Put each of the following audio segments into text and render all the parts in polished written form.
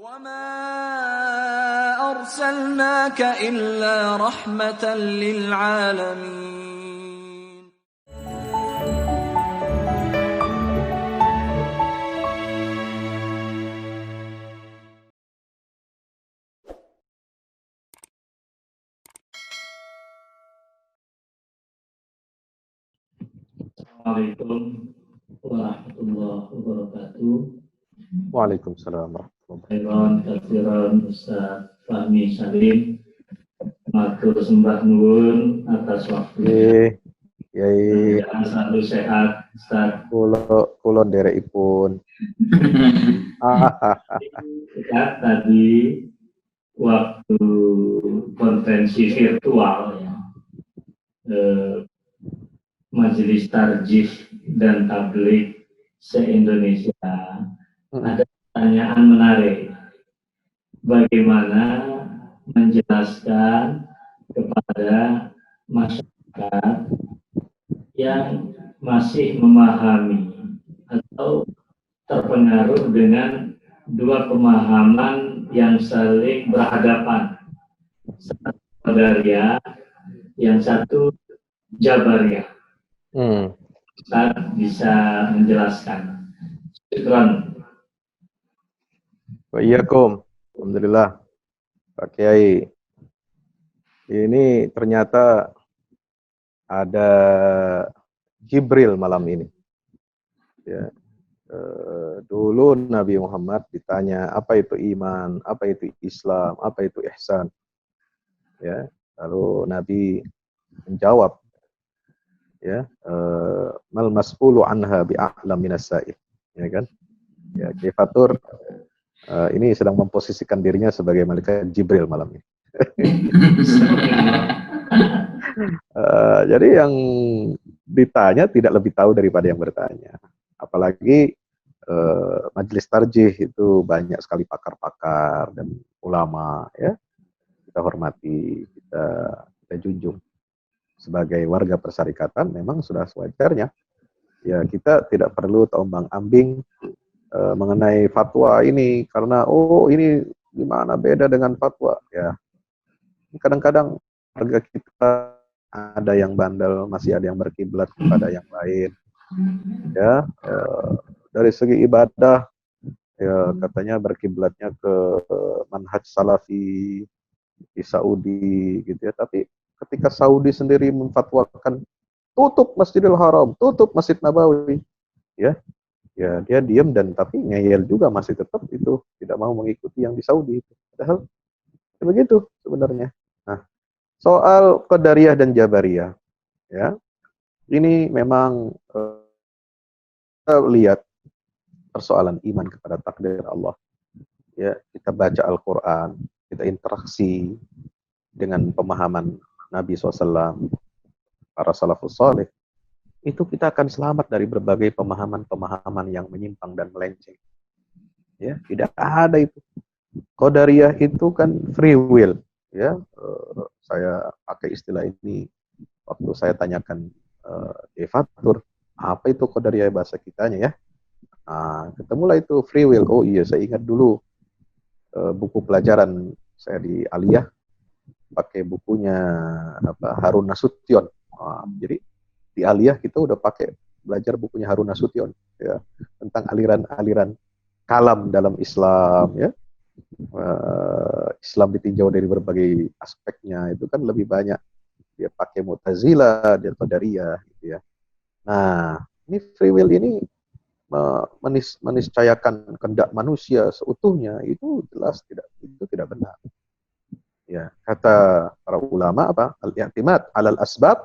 وَمَا أَرْسَلْنَاكَ إِلَّا رَحْمَةً لِلْعَالَمِينَ. Assalamualaikum warahmatullahi wabarakatuh. Waalaikumsalam warahmatullahi Khairan katsiran Ustaz Fahmi Salim. Matur sembah nuwun atas waktu. Yai. Jangan selalu sehat, Ustaz. Kulon derekipun. Ya, tadi waktu konferensi virtual ya, Majelis Tarjih dan Tabligh se-Indonesia ada pertanyaan menarik. Bagaimana menjelaskan kepada masyarakat yang masih memahami atau terpengaruh dengan dua pemahaman yang saling berhadapan. Satu Qadariyah, yang satu Jabariyah. Ustaz bisa menjelaskan. Syukran. Waalaikumsalam. Alhamdulillah. Pak Kiai. Ini ternyata ada Jibril malam ini. Ya. Dulu Nabi Muhammad ditanya apa itu iman, apa itu Islam, apa itu ihsan. Ya. Lalu Nabi menjawab, ya, mal mas'ulu anha bi'a'lam minas sa'il. Ya kan? Ya, Kiai Fatur ini sedang memposisikan dirinya sebagai malaikat Jibril malam ini. Jadi yang ditanya tidak lebih tahu daripada yang bertanya. Apalagi majelis tarjih itu banyak sekali pakar-pakar dan ulama, ya. Kita hormati, kita junjung. Sebagai warga persyarikatan memang sudah sewajarnya. Ya, kita tidak perlu terombang-ambing mengenai fatwa ini karena ini gimana beda dengan fatwa, ya. Kadang-kadang warga kita ada yang bandel, masih ada yang berkiblat kepada yang lain, ya. Dari segi ibadah, ya, katanya berkiblatnya ke manhaj salafi di Saudi, gitu ya. Tapi ketika Saudi sendiri memfatwakan tutup Masjidil Haram, tutup Masjid Nabawi, ya. Ya, dia diam dan tapi ngeyel juga masih tetap itu tidak mau mengikuti yang di Saudi itu. Padahal begitu sebenarnya. Nah, soal Qadariyah dan Jabariyah, ya. Ini memang kita lihat persoalan iman kepada takdir Allah. Ya, kita baca Al-Qur'an, kita interaksi dengan pemahaman Nabi SAW, para salafus saleh. Itu kita akan selamat dari berbagai pemahaman-pemahaman yang menyimpang dan melenceng. Ya, tidak ada itu. Qadariyah itu kan free will, ya. Saya pakai istilah ini waktu saya tanyakan Fatur, apa itu Qadariyah bahasa kitanya, ya. Nah, ketemulah itu free will. Oh iya, saya ingat dulu buku pelajaran saya di Aliyah pakai bukunya Harun Nasution. Jadi di Aliyah kita udah pakai belajar bukunya Harun Nasution, ya, tentang aliran-aliran kalam dalam Islam, ya. Islam ditinjau dari berbagai aspeknya, itu kan lebih banyak dia pakai Mu'tazilah, dia Qadariyah, gitu ya. Nah, ini free will ini meniscayakan kehendak manusia seutuhnya, itu jelas tidak benar. Ya, kata para ulama al-i'timad 'alal asbab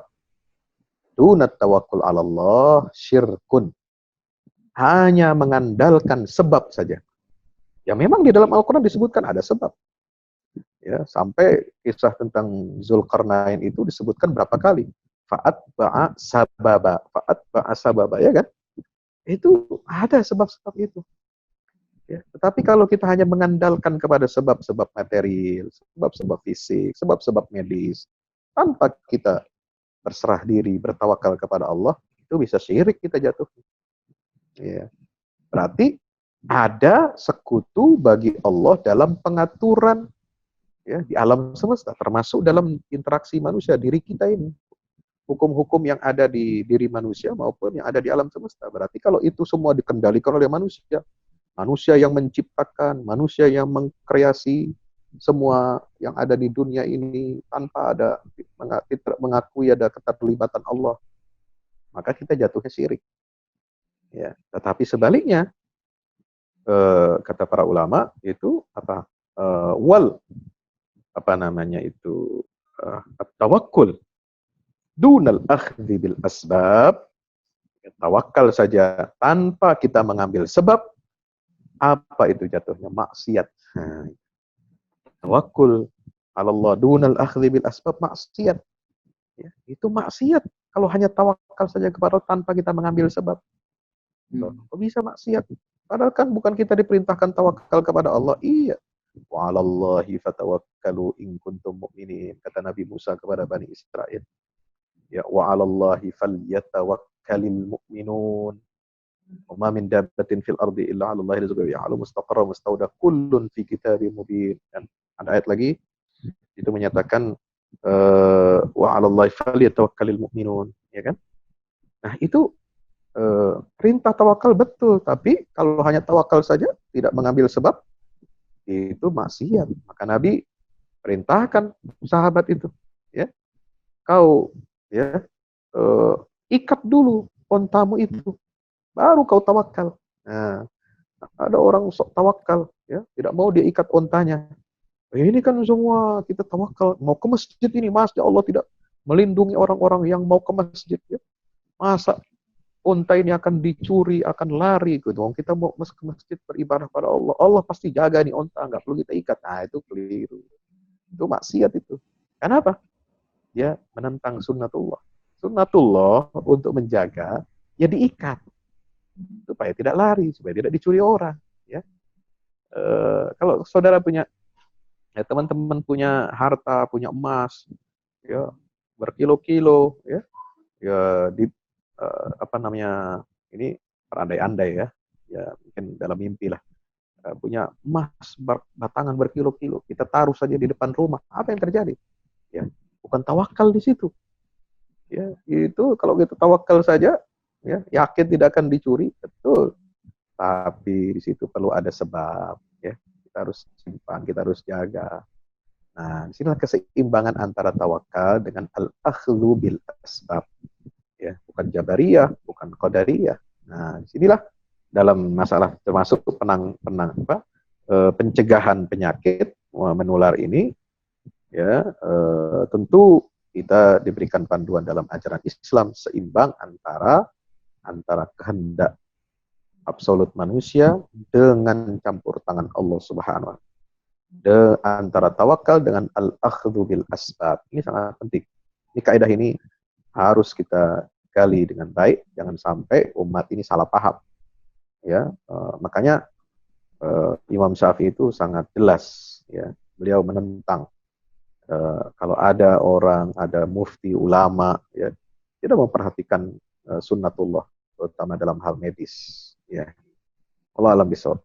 dunat tawakkul 'ala Allah syirkun. Hanya mengandalkan sebab saja. Ya memang di dalam Al-Qur'an disebutkan ada sebab. Ya, sampai kisah tentang Zulkarnain itu disebutkan berapa kali? Fa'at ba'a sababa, ya kan? Itu ada sebab-sebab itu. Ya, tetapi kalau kita hanya mengandalkan kepada sebab-sebab material, sebab-sebab fisik, sebab-sebab medis, tanpa kita berserah diri, bertawakal kepada Allah, itu bisa syirik kita jatuh. Ya. Berarti ada sekutu bagi Allah dalam pengaturan ya di alam semesta, termasuk dalam interaksi manusia, diri kita ini. Hukum-hukum yang ada di diri manusia maupun yang ada di alam semesta. Berarti kalau itu semua dikendalikan oleh manusia, manusia yang menciptakan, manusia yang mengkreasi semua yang ada di dunia ini tanpa ada mengakui ada keterlibatan Allah, maka kita jatuhnya syirik. Ya, tetapi sebaliknya kata para ulama itu apa? Wal apa namanya itu tawakkul dunal akhdhi bil asbab, tawakal saja tanpa kita mengambil sebab, apa itu jatuhnya? Maksiat. Nah, tawakkul Allah dunal akhdhi bil asbab maksiat. Ya, itu maksiat kalau hanya tawakal saja kepada Allah tanpa kita mengambil sebab. Kok bisa maksiat? Padahal kan bukan kita diperintahkan tawakal kepada Allah. Iya. Wa 'alallahi fatawakkalu in kuntum mu'minin, kata Nabi Musa kepada Bani Israel. Ya, wa 'alallahi falyatawakkalul mu'minun. Wa ma min dabbatin fil ardi illa 'alallahi rizquha ya'lamu mustaqarra mustawda kullun fi kitabim mubin. Dan ada ayat lagi itu menyatakan wa 'alallahi falyatawakkalul mu'minun, ya kan? Nah, itu perintah tawakal betul, tapi kalau hanya tawakal saja tidak mengambil sebab, itu maksiat. Maka Nabi perintahkan sahabat itu, ya, kau ya ikat dulu ontamu itu, baru kau tawakal. Nah, ada orang sok tawakal, ya, tidak mau dia ikat ontanya. Ini kan semua kita tawakal, mau ke masjid ini, masya Allah tidak melindungi orang-orang yang mau ke masjid. Ya. Masa unta ini akan dicuri, akan lari gitu. Kita mau ke masjid beribadah pada Allah, Allah pasti jaga nih unta, nggak perlu kita ikat. Nah, itu keliru. Itu maksiat itu. Kenapa? Dia menentang sunnatullah. Sunnatullah untuk menjaga, ya diikat supaya tidak lari, supaya tidak dicuri orang. Ya, kalau saudara punya, ya teman-teman punya harta, punya emas, ya berkilo-kilo, ya di apa namanya, ini berandai-andai ya mungkin dalam mimpi lah, punya emas batangan berkilo-kilo, kita taruh saja di depan rumah, apa yang terjadi? Ya, bukan tawakal di situ. Ya, itu kalau kita tawakal saja, ya yakin tidak akan dicuri, betul. Tapi di situ perlu ada sebab, ya kita harus simpan, kita harus jaga. Nah, disinilah keseimbangan antara tawakal dengan al-akhdhu bil asbab. Ya, bukan jabariyah, bukan qadariyah. Nah, disinilah dalam masalah termasuk pencegahan penyakit menular ini, ya tentu kita diberikan panduan dalam ajaran Islam seimbang antara kehendak absolut manusia dengan campur tangan Allah Subhanahu wa taala, antara tawakal dengan al-akhdhu bil asbab. Ini sangat penting. Ini kaidah ini harus kita gali dengan baik, jangan sampai umat ini salah paham. Ya, makanya Imam Syafi'i itu sangat jelas, ya, beliau menentang kalau ada orang, ada mufti, ulama, ya, tidak memperhatikan sunnatullah, terutama dalam hal medis. Ya, Allah alam bisawab.